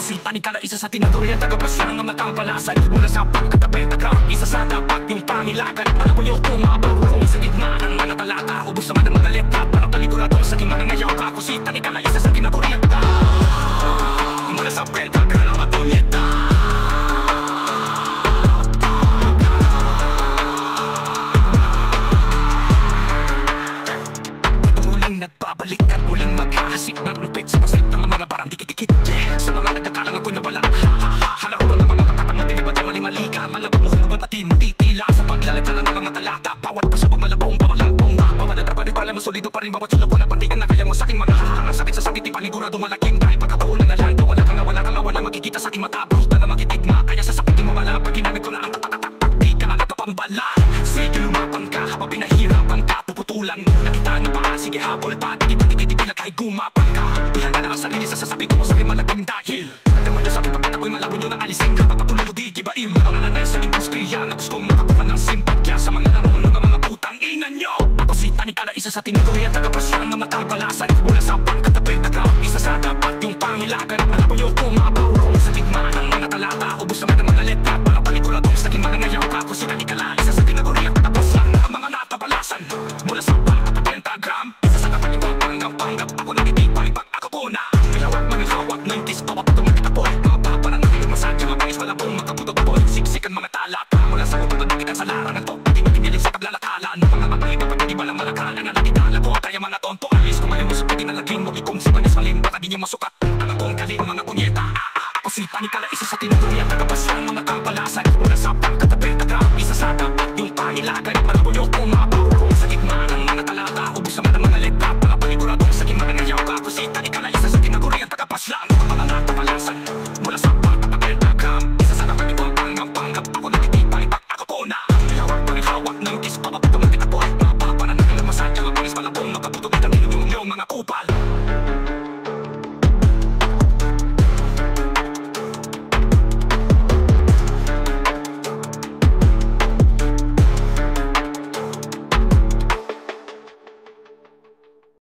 si Tanikala, isa sa tinaturi at tagapasya ng matang palasan. Mula sa pagkatabi, tagang isa sa dapat yung pangilakan. Palapuyo kung mabarurong sa gitna ng mga talata. Ubus naman ng mga letra, parang taligurado sa aking mga ngayaw. Ako si Tanikala, isa sa tinaturi at mula sa pentagram ng matulita. Nagbabalik at muling maghahasik ng lupit sa pasit ng mga parang dikit-dikit. Sa mga nagkakalang ako'y nawala. Hala ko ba ng mga katatang natin iba't yung mali-mali ka. Malabang mo kung nabatin, titila sa paglalagta ng mga talata. Bawat pasabog malabong, pawalampong pawalata pa rin pala mo solido pa rin. Bawat sulap ko na pandigan na kaya mo sa aking mga hangang sakit sa sakit, panigurado malaking dahil pagkataulan na lang. Wala ka nga wala makikita sa aking mata. Brutal na makitigma, kaya sa sakit mo wala. Pag ginamit ko na ang tatak-tatak, di ka na nagpapambala. Sige lumapan ka, habang pinahirapan ka, puputulan. Nakita na ba? Sige habol pa, dikit-dikit na kahit gumapan ka. Ihanda na ang sarili sa sasabi ko sa aking malaging dahil naman na sa aking pagkat ako'y malabo nyo ng alisin. Kapag patuloy mo di gibaim mga nanay sa industriya na gustong makakuha ng simpatya sa mga narunong ng mga putang ina nyo. Ako si Tanikala, isa sa tinuturi at tagapasya ng matang palasan. Mula sa pagkatabi, tagang isa sa dapat yung pangilakan. Malabo nyo kung mabarurong sa gitna ng mga talata. Ubus naman ng mga letra, parang paniguradong sa aking mga ngayaw. Ako si Tanikala, isa sa tinuturi at tagapasya ng mga natabalasan. Mula sa pentagram, isa sa kapalimutan hanggang panggap. Ako nagitig palipag, ako po na pilawak, mga hawak, 90s, bawat tumakit ako. Mga paparang naging masakya, mga pangis, malabong, magkabutog-butog. Siksikan mga talata, mula sa uputod, nakitang sa larangan to. Pati-makingilig sa paglalakalaan, mga matay, pagpag iba lang malakalan. Ang nakikala ko, kaya mga tonto, alis kumayo mo sa pagkinalaging mo. Ikong si Panis Malim, baka di niyo masukat ang akong kaling mga kunyeta. Ako si Tanikala, isa sa tinuturi at tagapasya ng mga kampalasan. Mula sa pagkatabi,